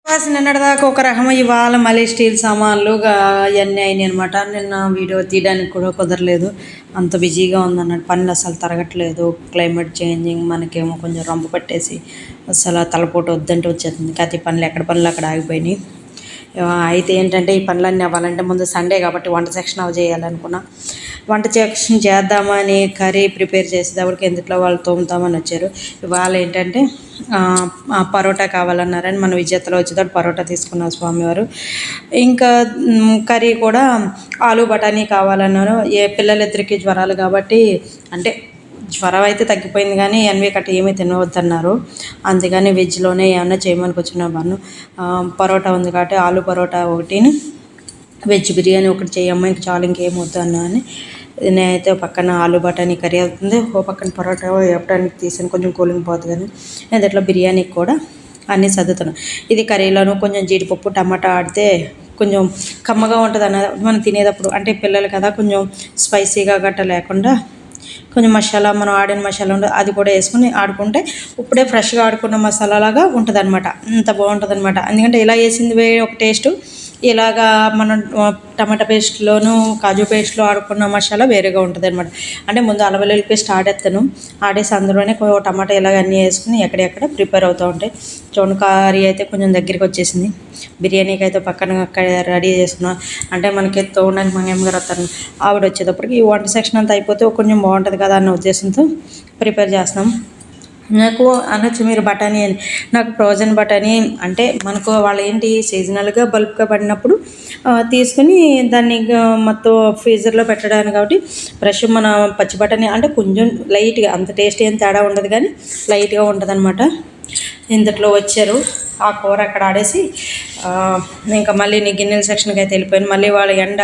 నిన్నటిదాకా ఒక రకం ఇవాళ మళ్ళీ స్టీల్ సామాన్లు అవన్నీ అయినాయి అనమాట. నిన్న వీడియో తీయడానికి కూడా కుదరలేదు, అంత బిజీగా ఉందన్నట్టు. పనులు అసలు తరగట్లేదు. క్లైమేట్ చేంజింగ్ మనకేమో కొంచెం రంపు పట్టేసి అసలు తలపోటు వద్దంటే వచ్చేస్తుంది. కాకపోతే పనులు ఎక్కడ పనులు అక్కడ ఆగిపోయినాయి. అయితే ఏంటంటే ఈ పనులన్నీ అవ్వాలంటే ముందు సండే కాబట్టి వంట సెక్షన్ అవి చేయాలనుకున్నా. వంట సెక్షన్ చేద్దామని కర్రీ ప్రిపేర్ చేసేటప్పటికి ఎందుట్లో వాళ్ళు తోముతామని వచ్చారు. ఇవాళ ఏంటంటే పరోటా కావాలన్నారని మన విజేతలో వచ్చేటప్పుడు పరోటా తీసుకున్నారు స్వామివారు. ఇంకా కర్రీ కూడా ఆలు బఠానీ కావాలన్నారు. పిల్లలిద్దరికి జ్వరాలు కాబట్టి, అంటే జ్వరం అయితే తగ్గిపోయింది కానీ ఎన్వి కట్ట ఏమీ తినవద్దన్నారు. అందుకని వెజ్లోనే ఏమన్నా చేయమని కూర్చున్నా. బాను పరోటా ఉంది కాబట్టి ఆలు పరోటా ఒకటి, వెజ్ బిర్యానీ ఒకటి చేయమ్మా, ఇంక చాలు ఇంకేం వద్దు అన్నా అని. నేనైతే పక్కన ఆలు బఠానీ కర్రీ అవుతుంది, ఓ పక్కన పరోటా వేపడానికి తీసాను, కొంచెం కూలింగ్ పోతుంది కానీ. నేను ఇట్లా బిర్యానీకి కూడా అన్నీ సర్దుతున్నాను. ఇది కర్రీలోనూ కొంచెం జీడిపప్పు టమాటా ఆడితే కొంచెం కమ్మగా ఉంటుంది అన్నది మనం తినేటప్పుడు. అంటే పిల్లలు కదా, కొంచెం స్పైసీగా గట్ట లేకుండా కొంచెం మసాలా, మనం ఆడిన మసాలా ఉండదు అది కూడా వేసుకుని ఆడుకుంటే ఇప్పుడే ఫ్రెష్గా ఆడుకున్న మసాలాలాగా ఉంటుంది అనమాట. అంత బాగుంటుంది అనమాట. ఎందుకంటే ఇలా వేసింది వేరే ఒక టేస్టు, ఇలాగా మనం టమాటా పేస్ట్లోను కాజు పేస్ట్లో ఆడుకున్న మసాలా వేరేగా ఉంటుంది అనమాట. అంటే ముందు అల్లం వెల్లుల్లి పేస్ట్ ఆడేస్తాను, ఆడేసి అందులోనే టమాటా ఇలాగ అన్నీ వేసుకుని ఎక్కడెక్కడ ప్రిపేర్ అవుతూ ఉంటాయి. చూడండి కర్రీ అయితే కొంచెం దగ్గరికి వచ్చేసింది. బిర్యానీకి అయితే పక్కన రెడీ చేసుకున్నాం. అంటే మనకి తోడడానికి మా అమ్మగారు వస్తారు, ఆవిడ వచ్చేటప్పటికి ఈ వంట సెక్షన్ అంతా అయిపోతే కొంచెం బాగుంటుంది కదా అన్న ఉద్దేశంతో ప్రిపేర్ చేస్తున్నాం. నాకు అనొచ్చు మీరు బఠానీ అని. నాకు ఫ్రోజన్ బఠానీ అంటే మనకు వాళ్ళు ఏంటి సీజనల్గా బల్క్గా పడినప్పుడు తీసుకుని దాన్ని మొత్తం ఫ్రీజర్లో పెట్టడానికి కాబట్టి ఫ్రెష్ మన పచ్చి బఠానీ అంటే కొంచెం లైట్గా, అంత టేస్ట్ ఏం తేడా ఉండదు కానీ లైట్గా ఉంటుంది అనమాట. ఇంతట్లో వచ్చారు, ఆ కూర అక్కడ ఆడేసి ఇంకా మళ్ళీ నీ గిన్నెల సెక్షన్కి అయితే వెళ్ళిపోయాను. మళ్ళీ వాళ్ళ ఎండ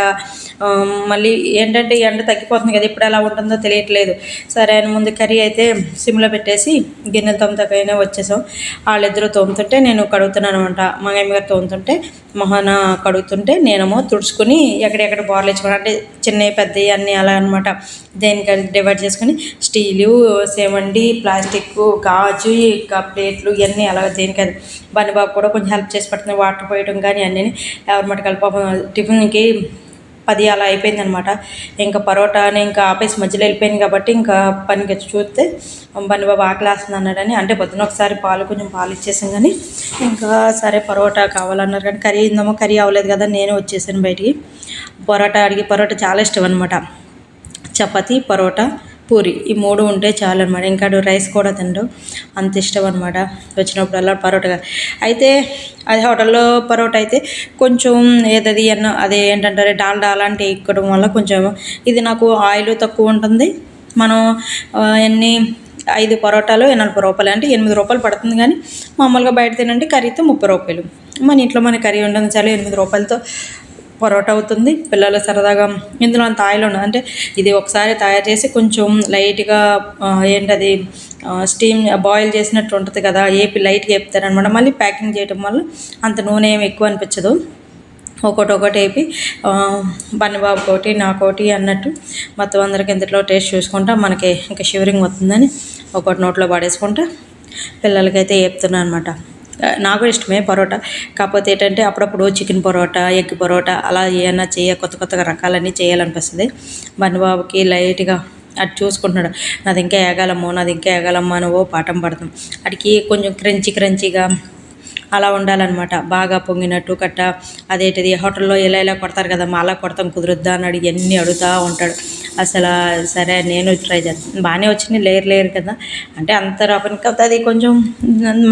మళ్ళీ ఏంటంటే ఎండ తగ్గిపోతుంది కదా, ఇప్పుడు ఎలా ఉంటుందో తెలియట్లేదు. సరే అని ముందు కర్రీ అయితే సిమ్లో పెట్టేసి గిన్నెలు తోముతకైనా వచ్చేసాం. వాళ్ళిద్దరూ తోముతుంటే నేను కడుగుతున్నాను అనమాట. మా అమ్మగారు తోముతుంటే మొహన కడుగుతుంటే నేనేమో తుడుచుకుని ఎక్కడెక్కడ బార్లు ఇచ్చుకోవడం, అంటే చిన్నవి పెద్దవి అన్నీ అలా అనమాట. దేనికి డివైడ్ చేసుకుని స్టీలు, సేమండి, ప్లాస్టిక్, గాజు, ఇంకా ప్లేట్లు ఇవన్నీ అలా దేనికది. బన్నిబాబు కూడా కొంచెం హెల్ప్ చేసి పడుతుంది, వాటర్ పోయడం కానీ అన్నీ. ఎవరి మటుకు కలిపి టిఫిన్కి 10 అలా అయిపోయిందనమాట. ఇంకా పరోటాని ఇంకా ఆపేసి మధ్యలో వెళ్ళిపోయింది కాబట్టి ఇంకా పనికి చూస్తే బన్నిబాబు ఆకలేస్తుంది అన్నాడని, అంటే పొద్దున ఒకసారి కొంచెం పాలు ఇచ్చేసాం కానీ ఇంకా సరే పరోటా కావాలన్నారు. కానీ కర్రీ ఇందామో కర్రీ అవ్వలేదు కదా, నేనే వచ్చేసాను బయటికి. పరోటా చాలా ఇష్టం అనమాట. చపాతీ, పరోటా, పూరి ఈ 3 ఉంటే చాలు అనమాట. ఇంకా రైస్ కూడా తినడం అంత ఇష్టం అనమాట. వచ్చినప్పుడల్లా పరోటా. అయితే అది హోటల్లో పరోటా అయితే కొంచెం ఏదది అన్న అదే ఏంటంటారు డాల్డా అలాంటివి ఎక్కడం వల్ల కొంచెం ఇది నాకు ఆయిల్ తక్కువ ఉంటుంది. మనం ఎన్ని 5 పరోటాలు 80 రూపాయలు, అంటే 8 రూపాయలు పడుతుంది. కానీ మామూలుగా బయట తినండి కర్రీతో 30 రూపాయలు. మన ఇంట్లో మన కర్రీ ఉంటుంది చాలా, 8 రూపాయలతో పరోటా అవుతుంది. పిల్లలు సరదాగా ఇందులో అంత ఆయిల్ ఉండదు. అంటే ఇది ఒకసారి తయారు చేసి కొంచెం లైట్గా ఏంటది స్టీమ్ బాయిల్ చేసినట్టు ఉంటుంది కదా, లైట్గా వేపుతారనమాట. మళ్ళీ ప్యాకింగ్ చేయడం వల్ల అంత నూనె ఏమి ఎక్కువ అనిపించదు. ఒకటి వేపి బన్నిబాబుకి ఒకటి నాకోటి అన్నట్టు మొత్తం అందరికి ఇంతలో టేస్ట్ చూసుకుంటా మనకి ఇంకా షివరింగ్ వస్తుందని ఒకటి నోట్లో పడేసుకుంటా పిల్లలకైతే వేపుతున్నాను అనమాట. నాకు ఇష్టమే పరోటా. కాకపోతే ఏంటంటే అప్పుడప్పుడు చికెన్ పరోటా, ఎగ్ పరోటా అలా ఏమన్నా కొత్త రకాలన్నీ చేయాలనిపిస్తుంది. బన్నిబాబుకి లైట్గా అటు చూసుకుంటున్నాడు, నాది ఇంకా ఏగాలమ్మా అని పాఠం పడతాం. అడికి కొంచెం క్రంచీగా అలా ఉండాలన్నమాట. బాగా పొంగినట్టు కట్ట అదేంటిది హోటల్లో ఇలా కొడతారు కదా, అలా కొడతాం కుదురుద్దా అని అన్నీ అడుగుతూ ఉంటాడు. అసలు సరే నేను ట్రై చేస్తాను, బాగానే వచ్చింది. లేరు కదా, అంటే అంత రపని కాకపోతే అది కొంచెం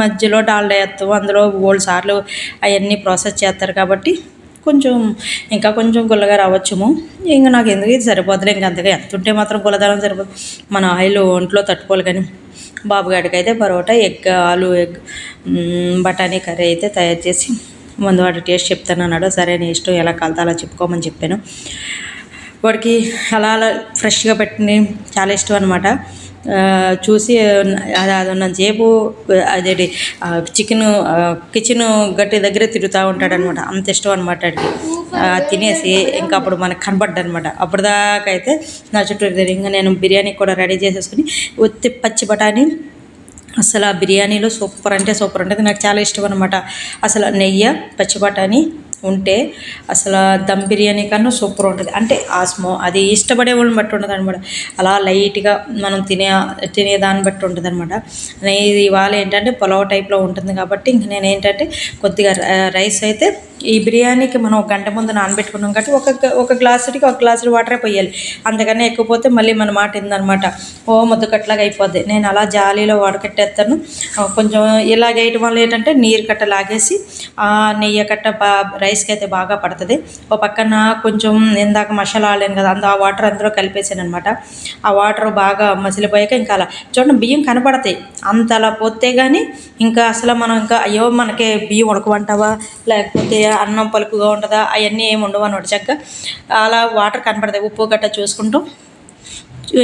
మధ్యలో డాల్డా వేస్తాం, అందులో 3 సార్లు అవన్నీ ప్రాసెస్ చేస్తారు కాబట్టి కొంచెం గుల్లగా రావచ్చుము. ఇంకా నాకు ఎందుకు ఇది సరిపోతుంది, ఇంకా అంతగా ఎంత ఉంటే మాత్రం గుల్లదనం సరిపోతుంది. మన ఆయిల్ ఒంట్లో తట్టుకోవాలి. కానీ బాబుగాడికి అయితే పరోటా, ఆలు ఎగ్ బఠానీ కర్రీ అయితే తయారు చేసి ముందు వాడు టేస్ట్ చెప్తాను అన్నాడు. సరే నీ ఇష్టం, ఎలా కలుతా అలా చెప్పుకోమని చెప్పాను. వాడికి అలా ఫ్రెష్గా పెట్టింది చాలా ఇష్టం అనమాట. చూసి అది ఉన్నంతసేపు అదేంటి కిచెన్ గట్టి దగ్గరే తిరుగుతూ ఉంటాడనమాట. అంత ఇష్టం అనమాట వాడికి. తినేసి ఇంకా అప్పుడు మనకు కనపడ్డనమాట. అప్పుడు దాకా అయితే నా చుట్టూ ఇంకా నేను బిర్యానీ కూడా రెడీ చేసేసుకుని పచ్చి బఠానీ అసలు ఆ బిర్యానీలో సూపర్ అంటే సూపర్ ఉంటుంది. నాకు చాలా ఇష్టం అనమాట. అసలు నెయ్యి పచ్చి బఠానీ ఉంటే అసలు దమ్ బిర్యానీ కన్నా సూపర్ ఉంటుంది. అంటే ఆ అది ఇష్టపడే వాళ్ళని బట్టి ఉంటుంది అనమాట. అలా లైట్గా మనం తినేదాన్ని బట్టి ఉంటుంది అనమాట. ఇది ఇవాళ ఏంటంటే పులావ్ టైప్లో ఉంటుంది కాబట్టి ఇంక నేను ఏంటంటే కొద్దిగా రైస్ అయితే ఈ బిర్యానీకి మనం ఒక గంట ముందు నానబెట్టుకున్నాం కాబట్టి ఒక గ్లాసుడికి ఒక గ్లాసుడు వాటరే పోయాలి. అంతకన్నా ఎక్కువ పోతే మళ్ళీ మన మాట ఏందనమాట, ఓ ముద్దకట్లాగా అయిపోద్ది. నేను అలా జాలీలో వడకట్టేస్తాను. కొంచెం ఇలాగ వేయటం వల్ల ఏంటంటే నీరు కట్ట లాగేసి నెయ్యి కట్ట రైస్కి అయితే బాగా పడుతుంది. ఓ పక్కన కొంచెం ఇందాక మసాలా ఆడాను కదా, ఆ వాటర్ అందులో కలిపేసాను అనమాట. ఆ వాటర్ బాగా మసిలిపోయాక ఇంకా అలా చూడండి బియ్యం కనపడతాయి. అంత అలా పోతే కానీ ఇంకా అసలు మనం ఇంకా అయ్యో మనకి బియ్యం ఉడకమంటావా లేకపోతే అన్నం పలుకుగా ఉంటుందా అవన్నీ ఏమి ఉండవు అనమాట. చక్కగా అలా వాటర్ కనపడతాయి. ఉప్పు గట్ట చూసుకుంటూ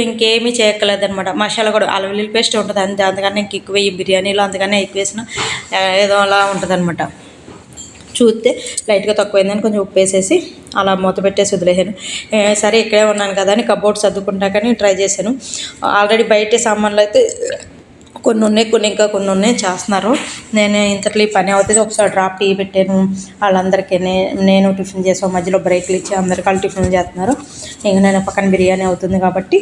ఇంకేమీ చేయక్కర్లేదనమాట. మసాలా కూడా అల్లం వెల్లుల్లి పేస్ట్ ఉంటుంది అంతే. అందుకని ఇంక ఎక్కువ ఈ బిర్యానీలో అందుకనే ఎక్కువ వేసిన ఏదో అలా ఉంటుంది అనమాట. చూస్తే లైట్గా తక్కువైందని కొంచెం ఉప్పు వేసేసి అలా మూత పెట్టేసి వదిలేసాను. సరే ఇక్కడే ఉన్నాను కదా అని కబోర్డ్ సర్దుకుంటా కానీ ట్రై చేశాను. ఆల్రెడీ బయట సామాన్లు అయితే కొన్ని ఉన్నాయి, కొన్ని ఉన్నాయి చేస్తున్నారు. నేను ఇంతట్లో పని అవుతుంది. ఒకసారి డ్రాప్ టీ పెట్టాను వాళ్ళందరికీ. నేను టిఫిన్ చేసాను, మధ్యలో బ్రేక్లు ఇచ్చి అందరికీ వాళ్ళు టిఫిన్ చేస్తున్నారు. ఇంక నేను పక్కన బిర్యానీ అవుతుంది కాబట్టి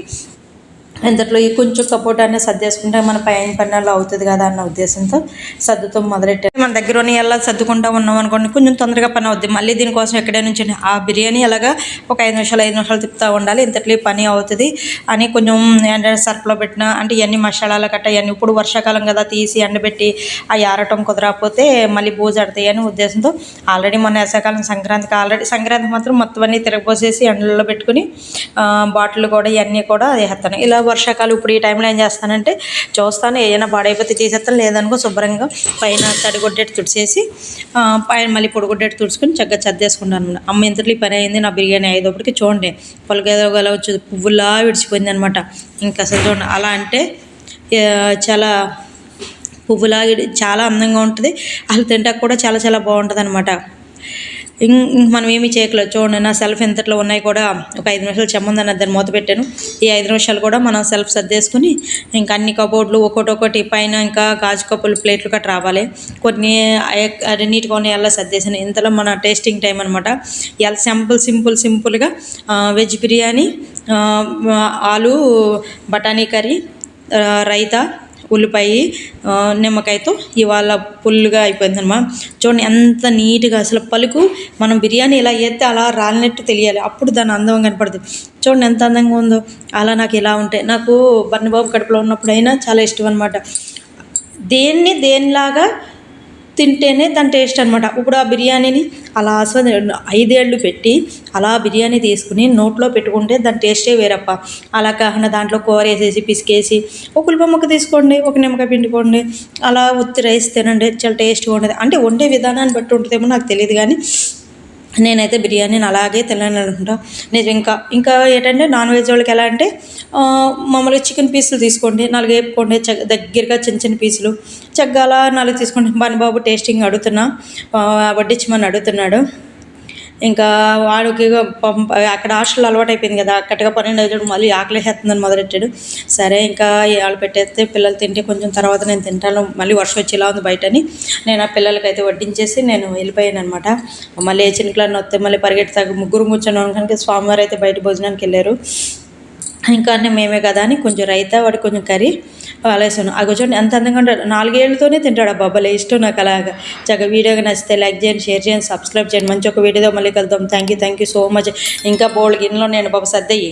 ఇంతట్లో ఈ కొంచెం కబోర్డ్ అనేది సర్దేసుకుంటే మన పైన పనులు అవుతుంది కదా అన్న ఉద్దేశంతో సర్దుతో మొదలెట్టాను. మన దగ్గర ఎలా సర్దుకుంటా ఉన్నాం అనుకోండి కొంచెం తొందరగా పని అవుద్ది. మళ్ళీ దీనికోసం ఎక్కడే నుంచి ఆ బిర్యానీ అలాగా ఒక 5 నిమిషాలు తిప్పుతూ ఉండాలి. ఇంతట్లో పని అవుతుంది అని కొంచెం సర్ఫ్లో పెట్టిన అంటే ఇవన్నీ మసాలాలు కట్ట ఇవన్నీ ఇప్పుడు వర్షాకాలం కదా తీసి ఎండబెట్టి అవి ఆరటం కుదరకపోతే మళ్ళీ బూజాడతాయి అని ఉద్దేశంతో ఆల్రెడీ మొన్న వేసవికాలం సంక్రాంతి మాత్రం మొత్తం అన్నీ తిరగపోసేసి ఎండలో పెట్టుకుని బాటిల్ కూడా ఇవన్నీ కూడా వేస్తాను. ఇలా వర్షాకాలం ఇప్పుడు ఈ టైంలో ఏం చేస్తానంటే చూస్తాను ఏదైనా పాడైపోతే తీసేస్తాను. లేదనుకో శుభ్రంగా పైన తడిగొడ్డేట్టు తుడిచేసి పైన మళ్ళీ పొడిగొడ్డేట్టు తుడుచుకొని చక్కగా సర్దేసుకుంటాను. అమ్మ ఇంతలో ఈ పని అయింది. నా బిర్యానీ అయ్యేటప్పటికి చూడండి పొలగేదోగల వచ్చి పువ్వులా విడిచిపోయింది అనమాట. ఇంకా అసలు చూడండి అలా అంటే చాలా పువ్వులా చాలా అందంగా ఉంటుంది. అసలు తింటాక కూడా చాలా చాలా బాగుంటుంది అనమాట. మనం ఏమీ చేయట్లేదు. చూడండి నా సెల్ఫ్ ఎంతట్లో ఉన్నాయి కూడా ఒక 5 నిమిషాలు చెమ్మందని దాన్ని మూత పెట్టాను. ఈ 5 నిమిషాలు కూడా మనం సెల్ఫ్ సర్దేసుకుని ఇంకా అన్ని కబోర్డ్లు ఒక్కొక్కటి పైన ఇంకా గాజు కప్పులు ప్లేట్లు కట్ట రావాలి. కొన్ని నీట్గా ఉన్నాయి ఎలా సర్దేసాను. ఇంతలో మన టేస్టింగ్ టైం అనమాట. ఎలా సింపుల్గా వెజ్ బిర్యానీ, ఆలు బఠానీ కర్రీ, రైతా, ఉల్లిపాయ, నిమ్మకాయతో ఇవాళ ఫుల్గా అయిపోయిందన్నమాట. చూడండి ఎంత నీట్గా అసలు పలుకు మనం బిర్యానీ ఇలా వేస్తే అలా రాలినట్టు తెలియాలి. అప్పుడు దాని అందం కనపడుతుంది. చూడండి ఎంత అందంగా ఉందో. అలా నాకు ఇలా ఉంటాయి. నాకు బన్నబాబు కడుపులో ఉన్నప్పుడైనా చాలా ఇష్టం అనమాట. దేనిలాగా తింటేనే దాని టేస్ట్ అనమాట. ఇప్పుడు ఆ బిర్యానీని అలా 5 ఏళ్ళు పెట్టి అలా బిర్యానీ తీసుకుని నోట్లో పెట్టుకుంటే దాని టేస్టే వేరప్ప. అలా కాకుండా దాంట్లో కూర వేసేసి పిసికేసి ఒక ఉల్లిపాయ ముక్క తీసుకోండి, ఒక నిమ్మకాయ పిండుకోండి, అలా ఉత్తి రైస్ తినండి చాలా టేస్ట్గా ఉంటుంది. అంటే వండే విధానాన్ని బట్టి ఉంటుందేమో నాకు తెలియదు కానీ నేనైతే బిర్యానీని అలాగే తినాలని అనుకుంటా. నేను ఇంకా ఏంటంటే నాన్ వెజ్ వాళ్ళకి ఎలా అంటే మామూలుగా చికెన్ పీసులు తీసుకోండి, 4 వేపుకోండి దగ్గరగా చిన్న పీసులు చక్కగా అలా 4 తీసుకోండి. బాబు టేస్టింగ్ వడ్డించమని అడుగుతున్నాడు. ఇంకా వాడికి అక్కడ హాస్టల్ అలవాటు అయిపోయింది కదా, కరెక్ట్గా 12 అయ్యాడు మళ్ళీ ఆకలి వేస్తుందని మొదలెట్టాడు. సరే ఇంకా వాళ్ళు పెట్టేస్తే పిల్లలు తింటే కొంచెం తర్వాత నేను తింటాను, మళ్ళీ వర్షం వచ్చేలా ఉంది బయటని నేను ఆ పిల్లలకైతే వడ్డించేసి నేను వెళ్ళిపోయాను అనమాట. మళ్ళీ చిన్నపిల్లలు వస్తే మళ్ళీ పరిగెత్తాక ముగ్గురు కూర్చొని కనుక స్వామివారు అయితే బయట భోజనానికి వెళ్ళారు. ఇంకా అన్నీ మేమే కదా అని కొంచెం రైతా వాడికి కొంచెం కర్రీ వేసాను. అది చూడండి ఎంత అందంగా ఉంటాడు. 4 ఏళ్ళతోనే తింటాడు. ఆ బాబాలే ఇష్టం నాకు అలాగా. చక్కగా వీడియోగా నచ్చితే లైక్ చేయండి, షేర్ చేయండి, సబ్స్క్రైబ్ చేయండి. మంచి ఒక వీడియోతో మళ్ళీ కలుద్దాం. Thank you so much. ఇంకా బోల్డ్ గిన్నెలో నేను బాబు సర్దయ్యి.